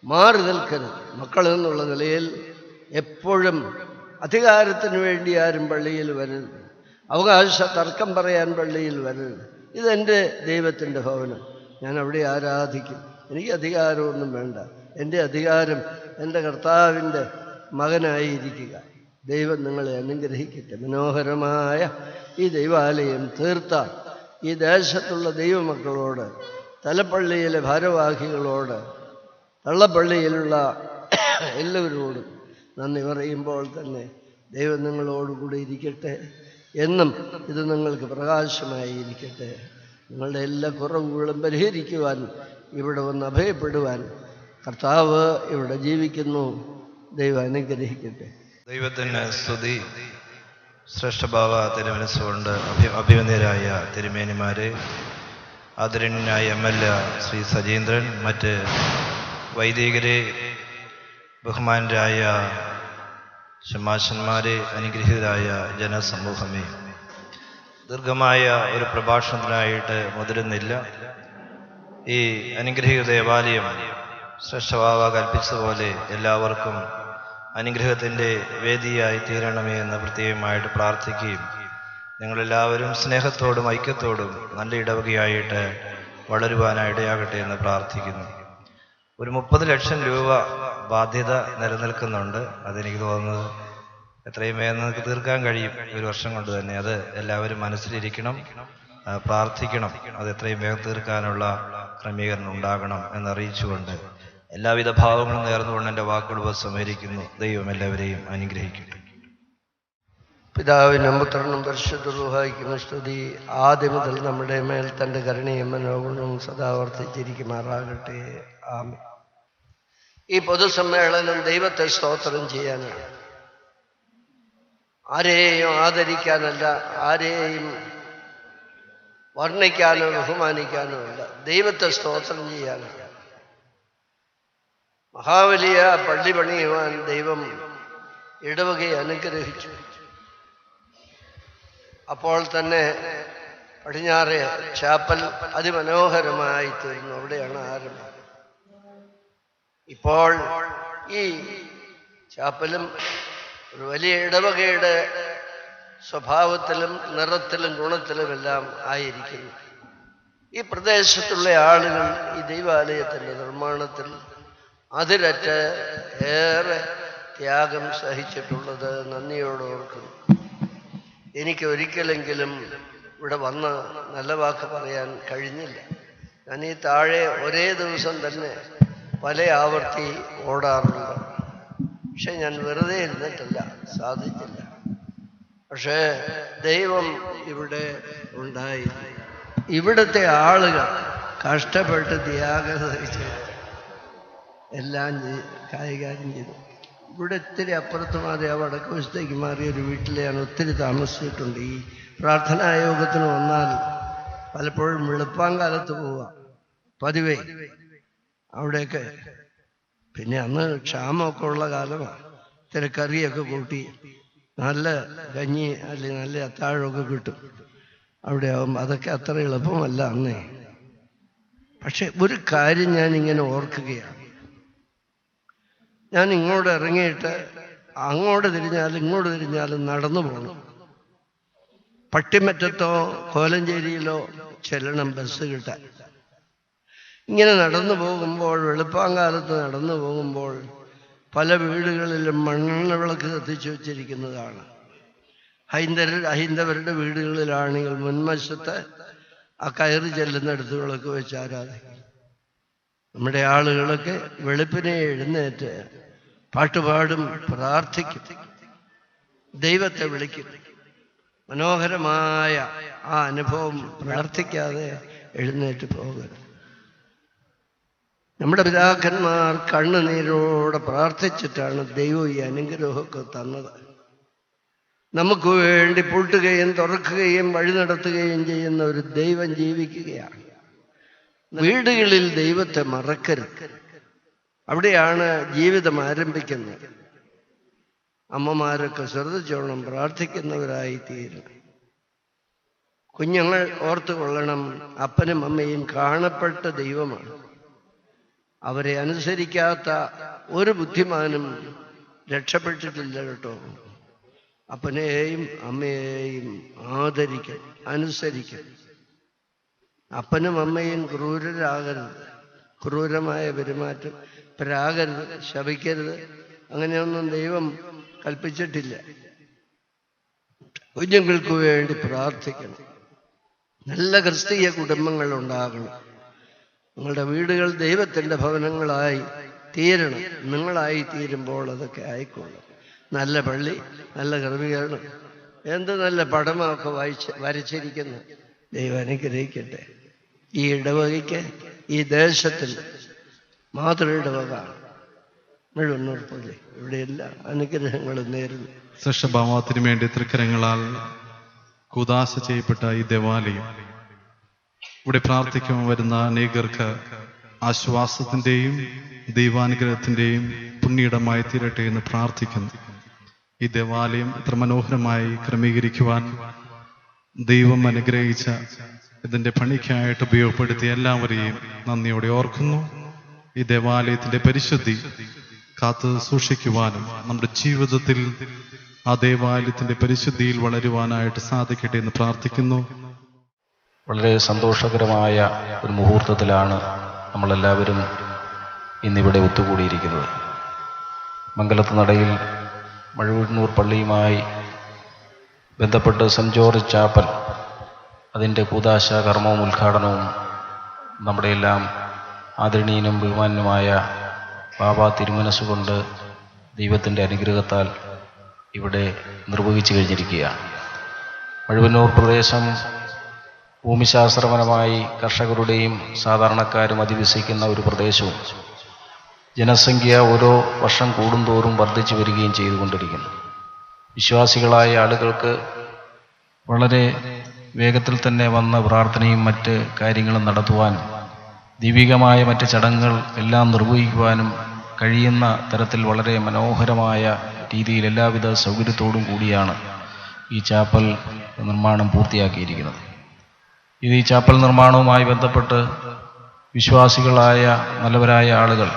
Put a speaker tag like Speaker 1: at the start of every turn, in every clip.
Speaker 1: മാറി നിൽക്കരുത്. മക്കൾ എന്നുള്ള നിലയിൽ എപ്പോഴും അധികാരത്തിന് വേണ്ടി ആരും പള്ളിയിൽ വരരുത്. അവകാശ തർക്കം പറയാൻ പള്ളിയിൽ വരരുത്. ഇതെൻ്റെ ദൈവത്തിൻ്റെ ഭവനം, ഞാൻ അവിടെ ആരാധിക്കും, എനിക്ക് അധികാരമൊന്നും വേണ്ട. എൻ്റെ അധികാരം എൻ്റെ കർത്താവിൻ്റെ മകനായിരിക്കുക. ദൈവം നിങ്ങളെ അനുഗ്രഹിക്കട്ടെ. മനോഹരമായ ഈ ദൈവാലയം തീർത്ത ഈ ദേശത്തുള്ള ദൈവമക്കളോട്, തലപ്പള്ളിയിലെ ഭാരവാഹികളോട്, തള്ളപ്പള്ളിയിലുള്ള എല്ലാവരോടും നന്ദി പറയുമ്പോൾ തന്നെ ദൈവം നിങ്ങളോടുകൂടി ഇരിക്കട്ടെ. എന്നും ഇത് നിങ്ങൾക്ക് പ്രകാശമായിരിക്കട്ടെ. നിങ്ങളുടെ എല്ലാ കുറവുകളും പരിഹരിക്കുവാൻ, ഇവിടെ വന്ന് അഭയപ്പെടുവാൻ കർത്താവ് ഇവിടെ ജീവിക്കുന്നു. ദൈവം അനുഗ്രഹിക്കട്ടെ.
Speaker 2: ദൈവത്തിന് സ്തുതി. ശ്രേഷ്ഠഭാവ തിരുമനസ്സുകൊണ്ട് അഭിമന്യരായ തിരുമേനിമാരെ, ആദരണീയനായ MLA ശ്രീ സജീന്ദ്രൻ, മറ്റ് വൈദികരെ, ബഹുമാനരായ ശമാശന്മാരെ, അനുഗ്രഹീതരായ ജനസമൂഹമേ, ദീർഘമായ ഒരു പ്രഭാഷണത്തിനായിട്ട് മുതിരുന്നില്ല. ഈ അനുഗ്രഹീത ദേവാലയം ശ്രേഷ്ഠഭാവ കൽപ്പിച്ചതുപോലെ എല്ലാവർക്കും അനുഗ്രഹത്തിൻ്റെ വേദിയായി തീരണമേ എന്ന് പ്രത്യേകമായിട്ട് പ്രാർത്ഥിക്കുകയും, നിങ്ങളെല്ലാവരും സ്നേഹത്തോടും ഐക്യത്തോടും നല്ല ഇടവകയായിട്ട് വളരുവാനായിടയാകട്ടെ എന്ന് പ്രാർത്ഥിക്കുന്നു. ഒരു 30 ലക്ഷം രൂപ ബാധ്യത നിലനിൽക്കുന്നുണ്ട്. അതെനിക്ക് തോന്നുന്നത് എത്രയും വേഗം നമുക്ക് തീർക്കാൻ കഴിയും, ഒരു വർഷം കൊണ്ട് തന്നെ. അത് എല്ലാവരും മനസ്സിലിരിക്കണം, പ്രാർത്ഥിക്കണം. അത് എത്രയും വേഗം തീർക്കാനുള്ള ക്രമീകരണം ഉണ്ടാകണം എന്നറിയിച്ചുകൊണ്ട് എല്ലാവിധ ഭാവങ്ങളും നേർന്നുകൊണ്ട് എൻ്റെ വാക്കുകൾ ഉപസംഹരിക്കുന്നു. ദൈവം എല്ലാവരെയും അനുഗ്രഹിക്കട്ടെ.
Speaker 1: പിതാവിനും പുത്രനും പരിശുദ്ധ റൂഹായിക്കും സ്തുതി. ആദ്യം മുതൽ നമ്മുടെ മേൽ തൻ്റെ കരുണയും മനോഗുണവും സദാ വർദ്ധിച്ചിരിക്കുമാറാകട്ടെ. ആമേൻ. ഈ പൊതുസമ്മേളനം ദൈവത്തെ സ്തോത്രം ചെയ്യാനാണ്, ആരെയും ആദരിക്കാനല്ല, ആരെയും വർണ്ണിക്കാനോ ബഹുമാനിക്കാനോ അല്ല, ദൈവത്തെ സ്തോത്രം ചെയ്യാനാണ്. മഹാവലിയ പള്ളി പണിയുവാൻ ദൈവം ഇടവകയെ അനുഗ്രഹിച്ചു. അപ്പോൾ തന്നെ പടിഞ്ഞാറെ ചാപ്പൽ അതിമനോഹരമായി തീർന്നു. അവിടെയാണ് ആരംഭം. ഇപ്പോൾ ഈ ചാപ്പലും ഒരു വലിയ ഇടവകയുടെ സ്വഭാവത്തിലും നിറത്തിലും ഗുണത്തിലുമെല്ലാം ആയിരിക്കുന്നു. ഈ പ്രദേശത്തുള്ള ആളുകൾ ഈ ദൈവാലയത്തിൻ്റെ നിർമ്മാണത്തിൽ അതിരറ്റ് ഏറെ ത്യാഗം സഹിച്ചിട്ടുള്ളത് നന്ദിയോടെ ഓർക്കുന്നു. എനിക്ക് ഒരിക്കലെങ്കിലും ഇവിടെ വന്ന് നല്ല വാക്ക് പറയാൻ കഴിഞ്ഞില്ല. ഞാൻ ഈ താഴെ ഒരേ ദിവസം തന്നെ പല ആവർത്തി ഓടാറുണ്ട്. പക്ഷെ ഞാൻ വെറുതെ ഇരുന്നിട്ടില്ല, സാധിച്ചില്ല. പക്ഷേ ദൈവം ഇവിടെ ഉണ്ടായി. ഇവിടുത്തെ ആളുകൾ കഷ്ടപ്പെട്ട് ത്യാഗം സഹിച്ച് എല്ലാം കൈകാര്യം ചെയ്തു. ഇവിടെ ഇത്തിരി അപ്പുറത്ത് മാറി ആ വടക്ക് വശത്തേക്ക് മാറിയ ഒരു വീട്ടിലെയാണ് ഒത്തിരി താമസിച്ചിട്ടുണ്ട്. ഈ പ്രാർത്ഥനാ യോഗത്തിന് വന്നാൽ പലപ്പോഴും വെളുപ്പാങ്കാലത്ത് പോവുക പതിവേ അവിടെയൊക്കെ. പിന്നെ അന്ന് ക്ഷാമമൊക്കെ ഉള്ള കാലമാണ്. ഇത്തിരി കറിയൊക്കെ കൂട്ടി നല്ല കഞ്ഞി അല്ലെങ്കിൽ നല്ല അത്താഴമൊക്കെ കിട്ടും അവിടെ ആവുമ്പോൾ. അതൊക്കെ അത്ര എളുപ്പമല്ല അന്നേ. പക്ഷെ ഒരു കാര്യം ഞാൻ ഇങ്ങനെ ഓർക്കുകയാണ്. ഞാൻ ഇങ്ങോട്ട് ഇറങ്ങിയിട്ട് അങ്ങോട്ട് തിരിഞ്ഞാലും ഇങ്ങോട്ട് തിരിഞ്ഞാലും നടന്നു പോകണം. പട്ടിമറ്റത്തോ കോലഞ്ചേരിയിലോ ചെല്ലണം ബസ് കിട്ടാൻ. ഇങ്ങനെ നടന്നു പോകുമ്പോൾ, വെളുപ്പാങ്കാലത്ത് നടന്നു പോകുമ്പോൾ പല വീടുകളിലും മണ്ണെണ്ണ വിളക്ക് കത്തിച്ചു വച്ചിരിക്കുന്നതാണ്. ഹൈന്ദവരുടെ വീടുകളിലാണെങ്കിൽ മുൻവശത്ത് ആ കയറി ചെല്ലുന്നിടത്ത് വിളക്ക് വെച്ച് ആരാധിക്കും. നമ്മുടെ ആളുകളൊക്കെ വെളുപ്പിനെ എഴുന്നേറ്റ് പാട്ടുപാടും, പ്രാർത്ഥിക്കും, ദൈവത്തെ വിളിക്കും. മനോഹരമായ ആ അനുഭവം പ്രാർത്ഥിക്കാതെ എഴുന്നേറ്റ് പോകരുത്. നമ്മുടെ പിതാക്കന്മാർ കണ്ണുനീരോടെ പ്രാർത്ഥിച്ചിട്ടാണ് ദൈവം ഈ അനുഗ്രഹമൊക്കെ തന്നത്. നമുക്ക് വേണ്ടി പൂട്ടുകയും തുറക്കുകയും വഴി നടത്തുകയും ചെയ്യുന്ന ഒരു ദൈവം ജീവിക്കുകയാണ്. വീടുകളിൽ ദൈവത്തെ മറക്കരുത്. അവിടെയാണ് ജീവിതം ആരംഭിക്കുന്നത്. അമ്മമാരൊക്കെ ശ്രദ്ധിച്ചോണം, പ്രാർത്ഥിക്കുന്നവരായി തീരണം. കുഞ്ഞുങ്ങൾ ഓർത്തു കൊള്ളണം, അപ്പനും അമ്മയും കാണപ്പെട്ട ദൈവമാണ്. അവരെ അനുസരിക്കാത്ത ഒരു ബുദ്ധിമാനും രക്ഷപ്പെട്ടിട്ടില്ല കേട്ടോ. അപ്പനെയും അമ്മയെയും ആദരിക്കണം, അനുസരിക്കണം. അപ്പനും അമ്മയും ക്രൂരരാകരുത്, ക്രൂരമായ പെരുമാറ്റം പ്രാകരുത്, ശപിക്കരുത്, അങ്ങനെയൊന്നും ദൈവം കൽപ്പിച്ചിട്ടില്ല. കുഞ്ഞുങ്ങൾക്ക് വേണ്ടി പ്രാർത്ഥിക്കണം. നല്ല ക്രിസ്തീയ കുടുംബങ്ങൾ ഉണ്ടാകണം. നിങ്ങളുടെ വീടുകൾ ദൈവത്തിൻ്റെ ഭവനങ്ങളായി തീരണം. നിങ്ങളായി തീരുമ്പോൾ അതൊക്കെ ആയിക്കോളും. നല്ല പള്ളി, നല്ല ക്രമീകരണം, എന്ത് നല്ല പടമൊക്കെ വരച്ചിരിക്കുന്നു. ദൈവം അനുഗ്രഹിക്കട്ടെ. ഈ ഇടവകയ്ക്ക്, ഈ ദേശത്തിൽ മാതൃഇടവക മുഴുവന്നൂർ പള്ളി, ഇവിടെ എല്ലാ അനുഗ്രഹങ്ങളും നേരുന്നു.
Speaker 3: സൃഷ്ടഭാവത്തിന് വേണ്ടി തൃക്കരങ്ങളാൽ കൂദാശ ചെയ്യപ്പെട്ട ഈ ദേവാലയം ഇവിടെ പ്രാർത്ഥിക്കുവാൻ വരുന്ന അനേകർക്ക് ആശ്വാസത്തിൻ്റെയും ദൈവാനുഗ്രഹത്തിൻ്റെയും പുണ്യയിടമായി തീരട്ടെ എന്ന് പ്രാർത്ഥിക്കുന്നു. ഈ ദേവാലയം ഇത്ര മനോഹരമായി ക്രമീകരിക്കുവാൻ ദൈവം അനുഗ്രഹിച്ച ഇതിൻ്റെ പണിക്കായിട്ട് ഉപയോഗപ്പെടുത്തിയ എല്ലാവരെയും നന്ദിയോടെ ഓർക്കുന്നു. ഈ ദേവാലയത്തിൻ്റെ പരിശുദ്ധി കാത്തു സൂക്ഷിക്കുവാനും നമ്മുടെ ജീവിതത്തിൽ ആ ദേവാലയത്തിൻ്റെ പരിശുദ്ധിയിൽ വളരുവാനായിട്ട് സാധിക്കട്ടെ എന്ന് പ്രാർത്ഥിക്കുന്നു.
Speaker 4: വളരെ സന്തോഷകരമായ ഒരു മുഹൂർത്തത്തിലാണ് നമ്മളെല്ലാവരും ഇന്നിവിടെ ഒത്തുകൂടിയിരിക്കുന്നത്. മംഗലത്ത് നടയിൽ മഴവന്നൂർ പള്ളിയുമായി ബന്ധപ്പെട്ട് സെൻറ് ജോർജ് ചാപ്പൽ അതിൻ്റെ കൂദാശ കർമ്മവും ഉദ്ഘാടനവും നമ്മുടെ എല്ലാം ആദരണീയനും ബഹുമാന്യനുമായ ബാബ തിരുമനസ്സുകൊണ്ട് ദൈവത്തിൻ്റെ അനുഗ്രഹത്താൽ ഇവിടെ നിർവഹിച്ചു കഴിഞ്ഞിരിക്കുകയാണ്. മഴവന്നൂർ പ്രദേശം ഭൂമിശാസ്ത്രപരമായി കർഷകരുടെയും സാധാരണക്കാരും അധിവസിക്കുന്ന ഒരു പ്രദേശവും ജനസംഖ്യ ഓരോ വർഷം കൂടുന്തോറും വർദ്ധിച്ചു വരികയും ചെയ്തുകൊണ്ടിരിക്കുന്നു. വിശ്വാസികളായ ആളുകൾക്ക് വളരെ വേഗത്തിൽ തന്നെ വന്ന പ്രാർത്ഥനയും മറ്റ് കാര്യങ്ങളും നടത്തുവാൻ, ദൈവികമായ മറ്റ് ചടങ്ങുകൾ എല്ലാം നിർവഹിക്കുവാനും കഴിയുന്ന തരത്തിൽ വളരെ മനോഹരമായ രീതിയിൽ എല്ലാവിധ സൗകര്യത്തോടും കൂടിയാണ് ഈ ചാപ്പൽ നിർമ്മാണം പൂർത്തിയാക്കിയിരിക്കുന്നത്. ഇത് ഈ ചാപ്പൽ നിർമ്മാണവുമായി ബന്ധപ്പെട്ട് വിശ്വാസികളായ നല്ലവരായ ആളുകൾ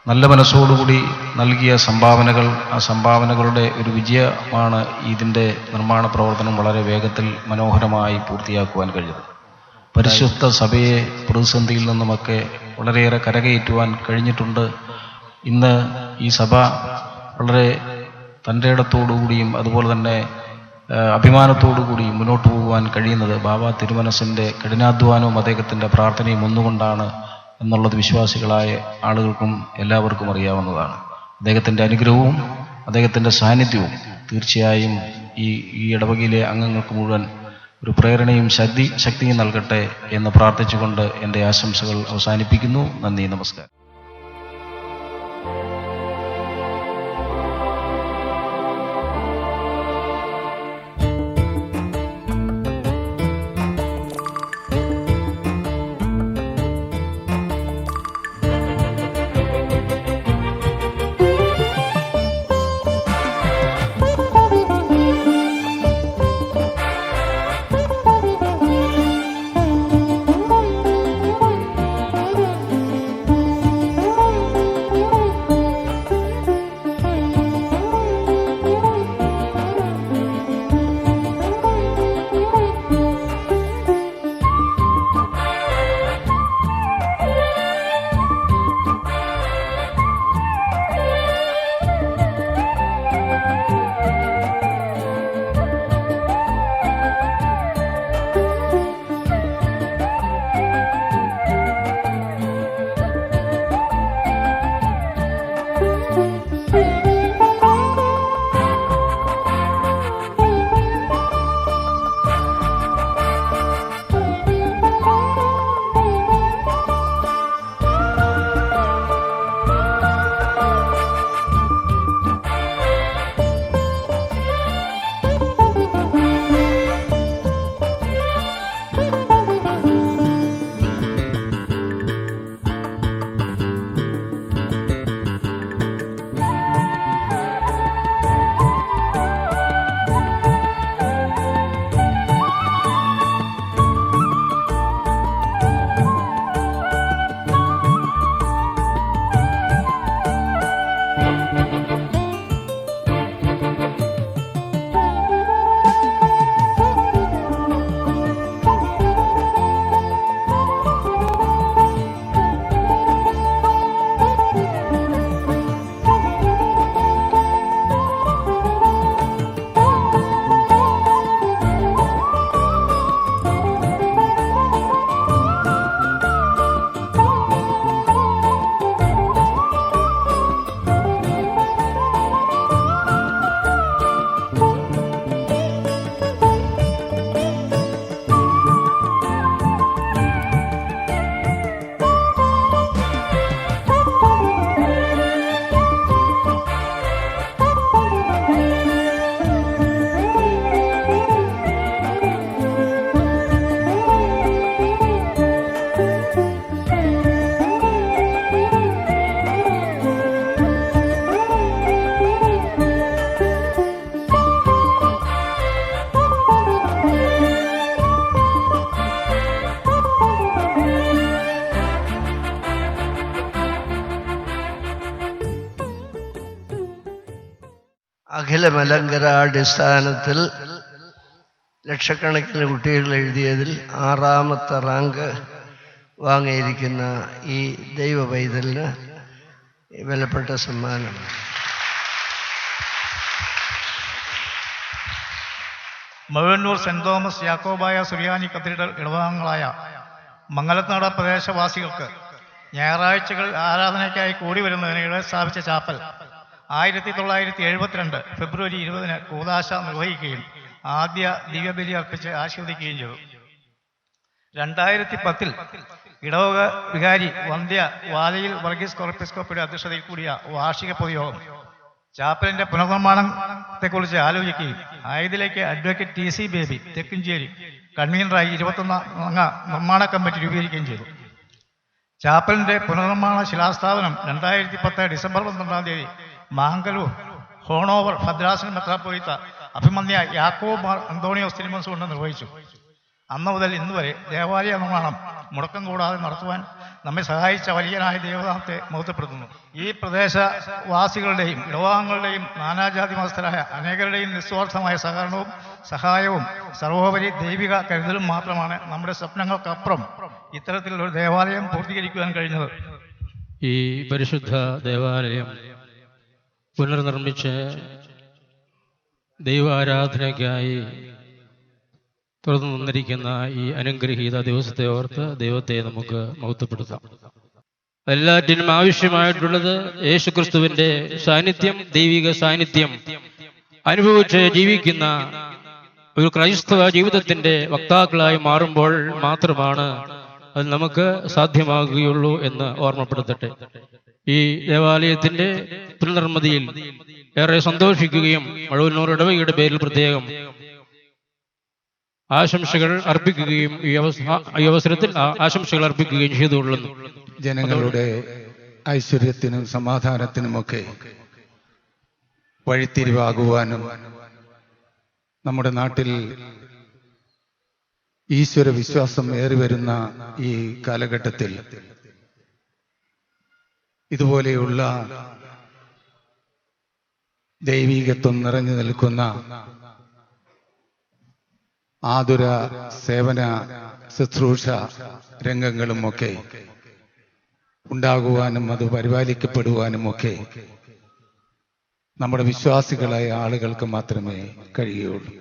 Speaker 4: നല്ല മനസ്സോടുകൂടി നൽകിയ സംഭാവനകൾ, ആ സംഭാവനകളുടെ ഒരു വിജയമാണ് ഇതിൻ്റെ നിർമ്മാണ പ്രവർത്തനം വളരെ വേഗത്തിൽ മനോഹരമായി പൂർത്തിയാക്കുവാൻ കഴിഞ്ഞത്. പരിശുദ്ധ സഭയെ പ്രതിസന്ധിയിൽ നിന്നുമൊക്കെ വളരെയേറെ കരകയറ്റുവാൻ കഴിഞ്ഞിട്ടുണ്ട്. ഇന്ന് ഈ സഭ വളരെ തൻ്റെ ഇടത്തോടുകൂടിയും അതുപോലെ തന്നെ അഭിമാനത്തോടുകൂടി മുന്നോട്ട് പോകുവാൻ കഴിയുന്നത് ബാബ തിരുമനസിൻ്റെ കഠിനാധ്വാനവും അദ്ദേഹത്തിൻ്റെ പ്രാർത്ഥനയും ഒന്നുകൊണ്ടാണ് എന്നുള്ളത് വിശ്വാസികളായ ആളുകൾക്കും എല്ലാവർക്കും അറിയാവുന്നതാണ്. അദ്ദേഹത്തിൻ്റെ അനുഗ്രഹവും അദ്ദേഹത്തിൻ്റെ സാന്നിധ്യവും തീർച്ചയായും ഈ ഇടവകയിലെ അംഗങ്ങൾക്ക് മുഴുവൻ ഒരു പ്രേരണയും ശക്തിയും നൽകട്ടെ എന്ന് പ്രാർത്ഥിച്ചുകൊണ്ട് എൻ്റെ ആശംസകൾ അവസാനിപ്പിക്കുന്നു. നന്ദി, നമസ്കാരം.
Speaker 1: അഖില മലങ്കരാടിസ്ഥാനത്തിൽ ലക്ഷക്കണക്കിന് കുട്ടികൾ എഴുതിയതിൽ 6ാമത്തെ റാങ്ക് വാങ്ങിയിരിക്കുന്ന ഈ ദൈവ പൈതലിന് വിലപ്പെട്ട സമ്മാനം.
Speaker 5: മഴവന്നൂർ സെന്റ് തോമസ് യാക്കോബായ സുറിയാനി കത്തീഡ്രൽ ഇടവകങ്ങളായ മംഗലനാട് പ്രദേശവാസികൾക്ക് ഞായറാഴ്ചകൾ ആരാധനയ്ക്കായി കൂടി വരുന്നതിനിടെ സ്ഥാപിച്ച ചാപ്പൽ 1972 ഫെബ്രുവരി 20 കൂദാശ നിർവഹിക്കുകയും ആദ്യ ദിവ്യബലി അർപ്പിച്ച് ആശീർവദിക്കുകയും ചെയ്തു. 2010 ഇടവക വികാരി വന്ധ്യ വാലയിൽ വർഗീസ് കോർപ്പിസ്കോപ്പയുടെ അധ്യക്ഷതയിൽ കൂടിയ വാർഷിക പൊതുയോഗം ചാപ്പലിന്റെ പുനർനിർമ്മാണത്തെക്കുറിച്ച് ആലോചിക്കുകയും ആയതിലേക്ക് അഡ്വക്കേറ്റ് TC ബേബി തെക്കുംചേരി കൺവീനറായി 21 അംഗ നിർമ്മാണ കമ്മിറ്റി രൂപീകരിക്കുകയും ചെയ്തു. ചാപ്പലിന്റെ പുനർനിർമ്മാണ ശിലാസ്ഥാപനം 2010 ഡിസംബർ 12 മാങ്കലൂർ ഹോണോവർ ഭദ്രാസന മെത്രാപ്പോലീത്ത അഭിമന്യ യാക്കോബ് മാർ അന്തോണിയോസ് തിരുമനസ് കൊണ്ട് നിർവഹിച്ചു. അന്ന് മുതൽ ഇന്ന് വരെ ദേവാലയ നിർമ്മാണം മുടക്കം കൂടാതെ നടത്തുവാൻ നമ്മെ സഹായിച്ച വലിയനായ ദൈവനാമത്തെ മഹത്വപ്പെടുത്തുന്നു. ഈ പ്രദേശവാസികളുടെയും ഇടവകങ്ങളുടെയും നാനാജാതി മതസ്ഥരായ അനേകരുടെയും നിസ്വാർത്ഥമായ സഹകരണവും സഹായവും സർവോപരി ദൈവിക കരുതലും മാത്രമാണ് നമ്മുടെ സ്വപ്നങ്ങൾക്കപ്പുറം ഇത്തരത്തിലൊരു ദേവാലയം പൂർത്തീകരിക്കുവാൻ കഴിഞ്ഞത്.
Speaker 6: ഈ പരിശുദ്ധ ദേവാലയം പുനർനിർമ്മിച്ച് ദൈവാരാധനയ്ക്കായി തുറന്നു നിന്നിരിക്കുന്ന ഈ അനുഗ്രഹീത ദിവസത്തെ ഓർത്ത് ദൈവത്തെ നമുക്ക് മഹത്വപ്പെടുത്താം. എല്ലാറ്റിനും ആവശ്യമായിട്ടുള്ളത് യേശുക്രിസ്തുവിന്റെ സാന്നിധ്യം, ദൈവിക സാന്നിധ്യം അനുഭവിച്ച് ജീവിക്കുന്ന ഒരു ക്രൈസ്തവ ജീവിതത്തിന്റെ വക്താക്കളായി മാറുമ്പോൾ മാത്രമാണ് അത് നമുക്ക് സാധ്യമാകുകയുള്ളൂ എന്ന് ഓർമ്മപ്പെടുത്തട്ടെ. ഈ ദേവാലയത്തിന്റെ പുനർനിർമ്മിതിയിൽ ഏറെ സന്തോഷിക്കുകയും മഴവന്നൂർ ഇടവകയുടെ പേരിൽ പ്രത്യേകം ആശംസകൾ അർപ്പിക്കുകയും ഈ അവസരത്തിൽ ആശംസകൾ അർപ്പിക്കുകയും ചെയ്തുകൊള്ളുന്നു.
Speaker 7: ജനങ്ങളുടെ ഐശ്വര്യത്തിനും സമാധാനത്തിനുമൊക്കെ വഴിത്തിരിവാകുവാനും നമ്മുടെ നാട്ടിൽ ഈശ്വര വിശ്വാസം ഏറി വരുന്ന ഈ കാലഘട്ടത്തിൽ ഇതുപോലെയുള്ള ദൈവീകത്വം നിറഞ്ഞു നിൽക്കുന്ന ആതുര സേവന ശുശ്രൂഷ രംഗങ്ങളുമൊക്കെ ഉണ്ടാകുവാനും അത് പരിപാലിക്കപ്പെടുവാനുമൊക്കെ നമ്മുടെ വിശ്വാസികളായ ആളുകൾക്ക് മാത്രമേ കഴിയുകയുള്ളൂ.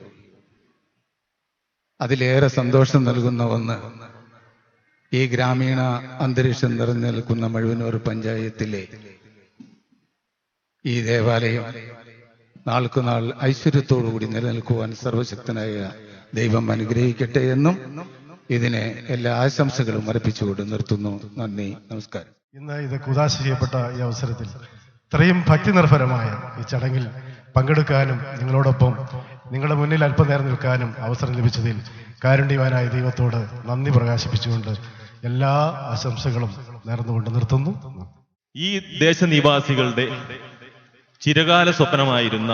Speaker 7: അതിലേറെ സന്തോഷം നൽകുന്ന ഒന്ന് ഈ ഗ്രാമീണ അന്തരീക്ഷം നിറഞ്ഞു നിൽക്കുന്ന മഴവന്നൂർ പഞ്ചായത്തിലെ ഈ ദേവാലയം നാൾക്കുനാൾ ഐശ്വര്യത്തോടുകൂടി നിലനിൽക്കുവാൻ സർവശക്തനായ ദൈവം അനുഗ്രഹിക്കട്ടെ എന്നും ഇതിനെ എല്ലാ ആശംസകളും അർപ്പിച്ചുകൊണ്ട് നിർത്തുന്നു. നന്ദി, നമസ്കാരം.
Speaker 8: ഇന്ന് ഇത് കൂദാശ ചെയ്യപ്പെട്ട ഈ അവസരത്തിൽ ഇത്രയും ഭക്തി നിർഭരമായ ഈ ചടങ്ങിൽ പങ്കെടുക്കാനും നിങ്ങളോടൊപ്പം നിങ്ങളുടെ മുന്നിൽ അല്പനേരം നിൽക്കാനും അവസരം ലഭിച്ചതിൽ കാരുണ്യവാനായ ദൈവത്തോട് നന്ദി പ്രകാശിപ്പിച്ചുകൊണ്ട് എല്ലാ ആശംസകളും നേർന്നുകൊണ്ട് നിർത്തുന്നു.
Speaker 9: ഈ ദേശനിവാസികളുടെ ചിരകാല സ്വപ്നമായിരുന്ന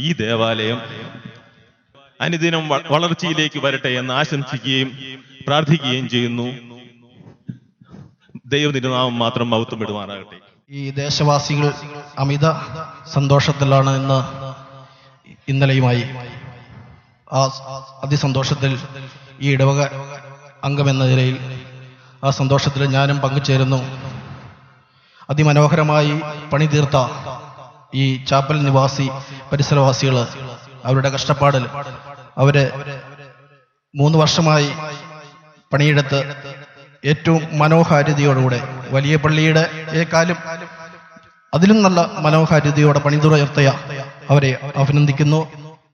Speaker 9: ഈ ദേവാലയം അനുദിനം വളർച്ചയിലേക്ക് വരട്ടെ എന്ന് ആശംസിക്കുകയും പ്രാർത്ഥിക്കുകയും ചെയ്യുന്നു. ദൈവതിരുനാമം മാത്രം മഹത്വപ്പെടുമാറാകട്ടെ.
Speaker 10: ഈ ദേശവാസികൾ അമിത സന്തോഷത്തിലാണ് ഇന്നലെയുമായി. ആ അതിസന്തോഷത്തിൽ ഈ ഇടവക അംഗമെന്ന നിലയിൽ ആ സന്തോഷത്തിൽ ഞാനും പങ്കുചേരുന്നു. അതിമനോഹരമായി പണിതീർത്ത ഈ ചാപ്പൽ നിവാസി പരിസരവാസികൾ അവരുടെ കഷ്ടപ്പാടിൽ അവര് 3 വർഷമായി പണിയെടുത്ത് ഏറ്റവും മനോഹാരിതയോടുകൂടെ വലിയ പള്ളിയുടെ ഏക്കാലും അതിലും നല്ല മനോഹാരിതയോടെ പണിതുയർത്തിയ അവരെ അഭിനന്ദിക്കുന്നു.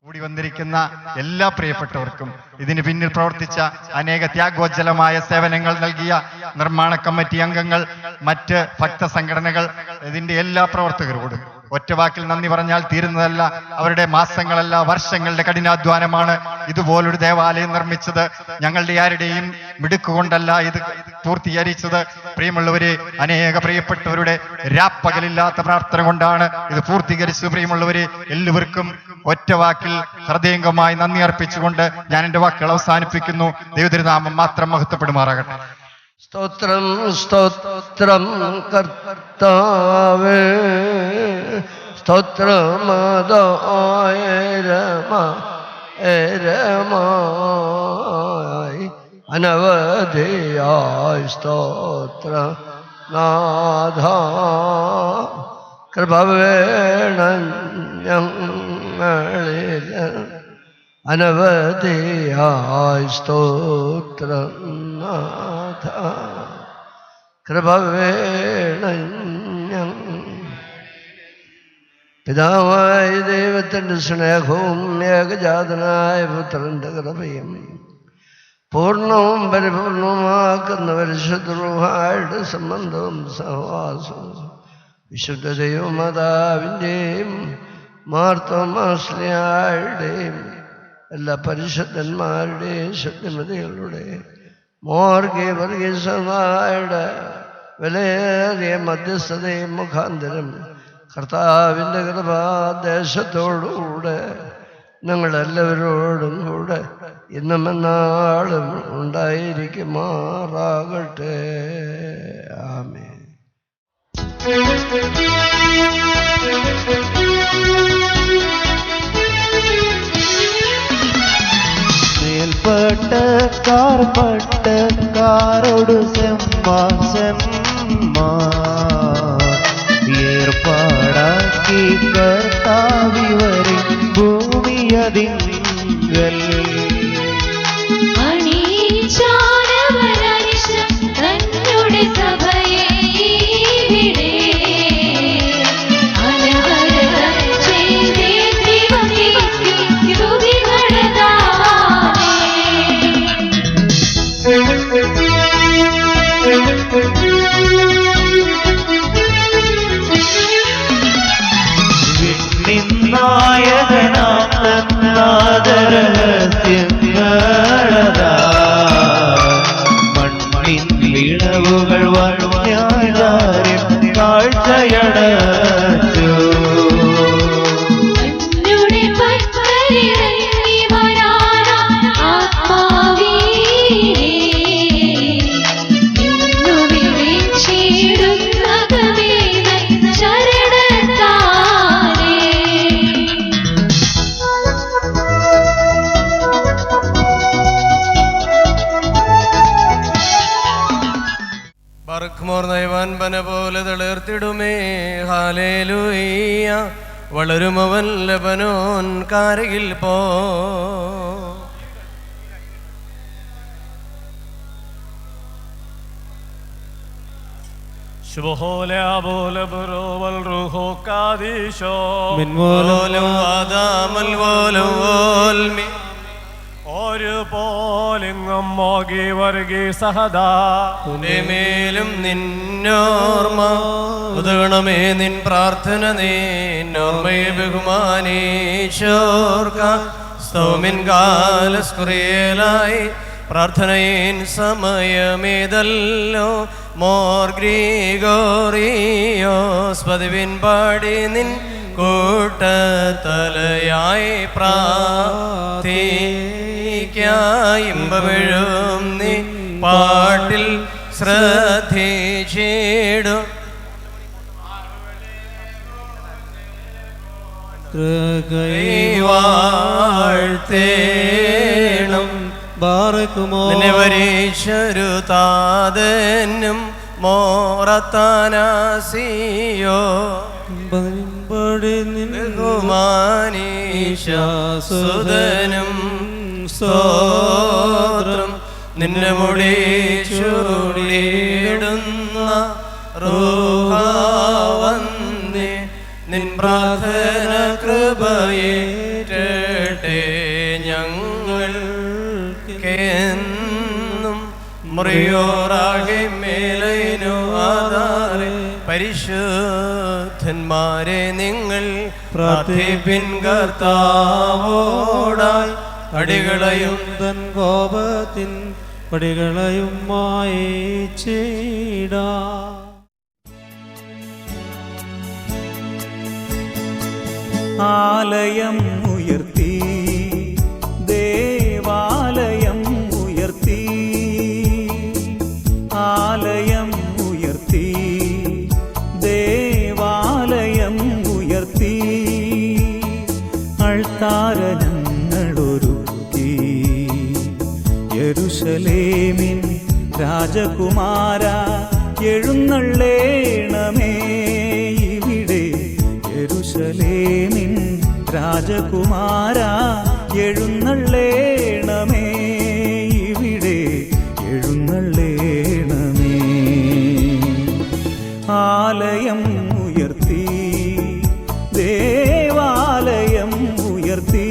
Speaker 11: കൂടി വന്നിരിക്കുന്ന എല്ലാ പ്രിയപ്പെട്ടവർക്കും ഇതിന് പിന്നിൽ പ്രവർത്തിച്ച അനേക ത്യാഗോജ്ജലമായ സേവനങ്ങൾ നൽകിയ നിർമ്മാണ കമ്മിറ്റി അംഗങ്ങൾ, മറ്റ് ഭക്ത സംഘടനകൾ, ഇതിന്റെ എല്ലാ പ്രവർത്തകരോടും ഒറ്റവാക്കിൽ നന്ദി പറഞ്ഞാൽ തീരുന്നതല്ല. അവരുടെ മാസങ്ങളല്ല, വർഷങ്ങളുടെ കഠിനാധ്വാനമാണ് ഇതുപോലൊരു ദേവാലയം നിർമ്മിച്ചത്. ഞങ്ങളുടെ ആരുടെയും മിടുക്കുകൊണ്ടല്ല ഇത് പൂർത്തീകരിച്ചത്. പ്രിയമുള്ളവരെ, അനേക പ്രിയപ്പെട്ടവരുടെ രാപ്പകലില്ലാത്ത പ്രാർത്ഥന കൊണ്ടാണ് ഇത് പൂർത്തീകരിച്ചത്. പ്രിയമുള്ളവരെ, എല്ലാവർക്കും ഒറ്റവാക്കിൽ ഹൃദയംഗമായി നന്ദി അർപ്പിച്ചുകൊണ്ട് ഞാൻ എൻ്റെ വാക്കുകൾ അവസാനിപ്പിക്കുന്നു. ദൈവതിരുനാമം മാത്രം മഹത്വപ്പെടുമാറാകട്ടെ.
Speaker 1: സ്തോത്രം സ്തോത്രം കർത്താവേ, സ്തോത്രമതായി അനവധിയായി സ്തോത്ര നാഥ കൃപ വേണം ഞങ്ങളിൽ അനവധിയായി സ്തോത്ര നാഥ കൃപ വേണം പിതാവായ ദൈവത്തിൻ്റെ സ്നേഹവും ഏകജാതനായ പുത്രൻ്റെ കൃപയും പൂർണ്ണവും പരിപൂർണവുമാക്കുന്ന പരിശുദ്ധ റൂഹായുടെ സംബന്ധവും സഹവാസവും വിശുദ്ധ ദൈവമാതാവിൻ്റെയും മാർത്തോമാശ്ലീഹായുടെയും എല്ലാ പരിശുദ്ധന്മാരുടെയും ശുദ്ധിമതികളുടെയും വർഗീസമായുടെ വിലയേറിയ മധ്യസ്ഥതയും മുഖാന്തരം കർത്താവിൻ്റെ കൃപാദേശത്തോടുകൂടെ ഞങ്ങളെല്ലാവരോടും കൂടെ ഇന്നും എന്നാളും ഉണ്ടായിരിക്കുമാറാകട്ടെ. ആമേൻ.
Speaker 12: മേൽപ്പെട്ടക്കാരോട് ഏർപ്പാടാക്കി കർത്താവിവരെ ഭൂമിയതിങ്കൽ
Speaker 13: തന്നുടെ സഭയെ ഇവിടെ
Speaker 12: നായകനാഥരഹസ്യങ്ങളതാ മണ്ണിൻ വിളവുകൾ വഴിയാരും കാഴ്ചയടച്ചു
Speaker 1: നൈവാൻപന പോലെ തളിർത്തിടുമേ ഹാലേലൂയ്യ വളരുമവൻ ലബനോൻ കാരയിൽ പോ
Speaker 14: ഒരു പോലിംഗം മോകി വർഗി സഹദാ
Speaker 1: മേലും നിന്നോർമ്മ ഉതകണമേ നിൻ പ്രാർത്ഥന നീന്നോർമ്മയെ ബഹുമാനീശോർക്ക സ്തോമിൻ കാലസ്കുറിയലായി പ്രാർത്ഥനയിൻ സമയമേതല്ലോ മോർ ഗ്രീഗോറിയോസ് പതിവിൻ പാടി നിൻ കൂട്ടത്തലയായി പ്രാർത്ഥിക്കായിമ്പമെഴും നീ പാട്ടിൽ ശ്രദ്ധിച്ചിടും വാഴ്ത്തേണം നിന്നെ വരീശരു താതനും മോറത്താനാസിയോ ബഹുമാനീശാസുതനും സ്തോത്രം നിന്നെ മുടി ചൂടിയിടുന്ന റൂഹാവന്ദേ നിൻ പ്രാർത്ഥന കൃപയേറ്റട്ടെ ഞങ്ങൾക്കെന്നും മുറിയോറാകെ മേലൈനു ആധാരെ പരിശുദ്ധന്മാരെ നിങ്ങൾ പ്രാർത്ഥിപ്പിൻ കർത്താവോടായി അടികളയും തൻ കോപത്തിൻ പടികളയും മായിച്ചിടാ.
Speaker 15: ആലയം ഉയർത്തി ദേവാലയം ഉയർത്തി ആലയം ഉയർത്തി ദേവാലയം ഉയർത്തി രാജകുമാര എഴുന്നള്ളേണമേ ഇവിടെ യെരൂശലേമിൻ രാജകുമാര എഴുന്നള്ളേണമേ ഇവിടെ എഴുന്നള്ളേണമേ. ആലയം ഉയർത്തി ദേവാലയം ഉയർത്തി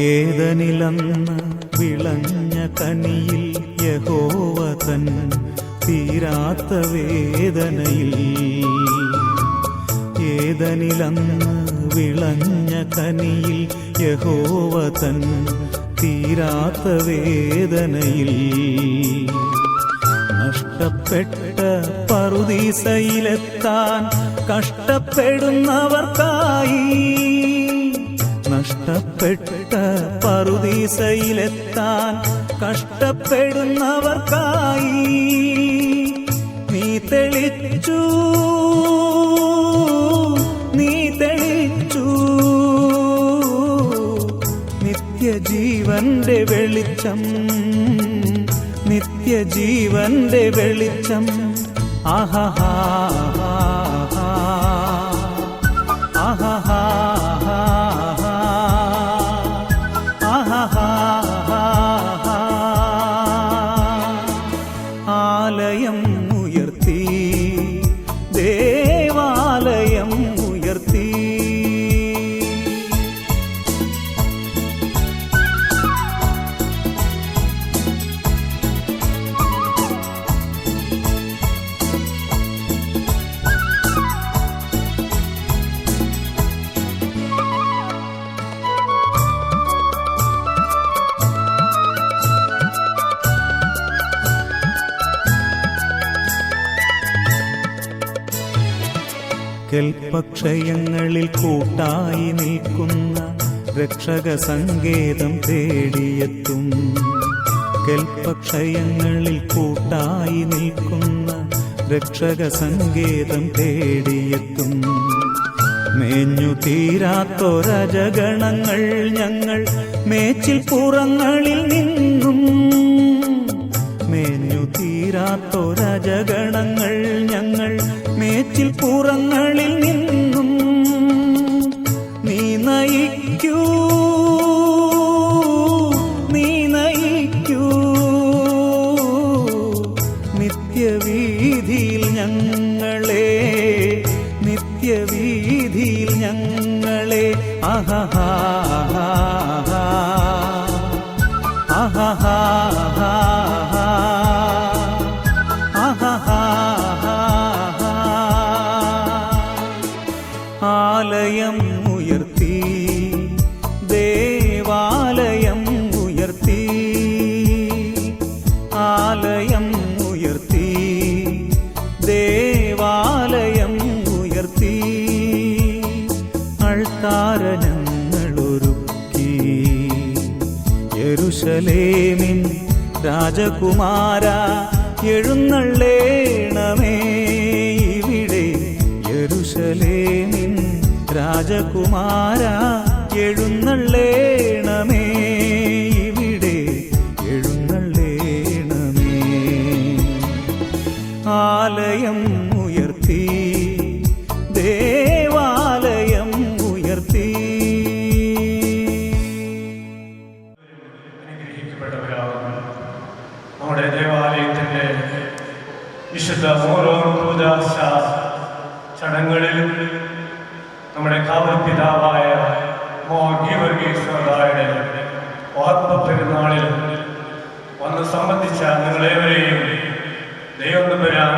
Speaker 15: ഏദനിലന്ന് വിളഞ്ഞ കനിയിൽ യഹോവ തൻ തീരാത്ത വേദനയിൽ. ഏദനിലന്ന് വിളഞ്ഞ കനിയിൽ യഹോവ തൻ തീരാത്ത വേദനയിൽ. നഷ്ടപ്പെട്ട പറുദീസയിലെത്താൻ കഷ്ടപ്പെടുന്നവർക്കായി, നഷ്ടപ്പെട്ട പറുദീസയിലെത്താൻ കഷ്ടപ്പെടുന്നവർക്കായി നീ തെളിച്ചു, നീ തെളിച്ചു നിത്യജീവന്റെ വെളിച്ചം, നിത്യജീവന്റെ വെളിച്ചം. ആഹാഹാ ആഹാഹാ ആലയം ഉയർത്തി ദേവാലയം ഉയർത്തി. കൽപ്പക്ഷയങ്ങളിൽ കൂട്ടായി നിൽക്കുന്ന രക്ഷക സങ്കേതം തേടിയെത്തും. കൽപ്പക്ഷയങ്ങളിൽ കൂട്ടായി നിൽക്കുന്ന രക്ഷക സങ്കേതം തേടിയെത്തും. മേഞ്ഞു തീരാത്തൊരജഗണങ്ങൾ ഞങ്ങൾ മേച്ചിൽ പുറങ്ങളിൽ നിന്നും, മേഞ്ഞു തീരാത്തൊരജഗണങ്ങൾ ഞങ്ങൾ മേച്ചിൽ പുറങ്ങളിൽ നിന്നും നീ നയിക്കൂ, നീ നയിക്കൂ നിത്യവീതിയിൽ ഞങ്ങളെ, നിത്യവീതിയിൽ ഞങ്ങളെ. ആഹാഹാ ആഹാഹാ ആലയം ഉയർത്തി ദേവാലയം ഉയർത്തി. ആലയം ഉയർത്തി ദേവാലയം ഉയർത്തി. അൾത്താര ഞങ്ങളൊരുക്കി യെരൂശലേമിൻ രാജകുമാര എഴുന്നള്ളേണമേ ഇവിടെ യെരൂശലേമിൻ രാജകുമാര എഴുന്നള്ളേണമേ ഇവിടെ എഴുന്നള്ളേണമേ. ആലയം ഉയർത്തി ദേവാലയം ഉയർത്തി.
Speaker 14: നമ്മുടെ ദേവാലയത്തിൻ്റെ വിശുദ്ധ ഓരോ പൂജാശ ചടങ്ങുകളിലും നമ്മുടെ കാവൽ പിതാവായ മോർ ഗീവർഗീസ്വരായുടെ ഓർമ്മ പെരുന്നാളിലും വന്ന് സംബന്ധിച്ച നിങ്ങളേവരെയും ദൈവം വരാൻ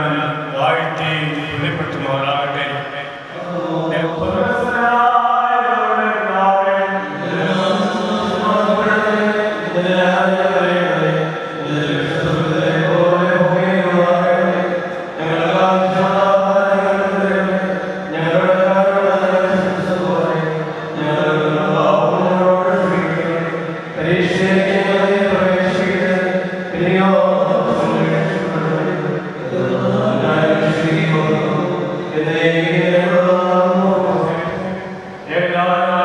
Speaker 14: വാഴ്ത്തി പുണ്യപ്പെട്ടുമാറാകട്ടെ.
Speaker 16: ഞങ്ങൾ
Speaker 14: പരിപാലനം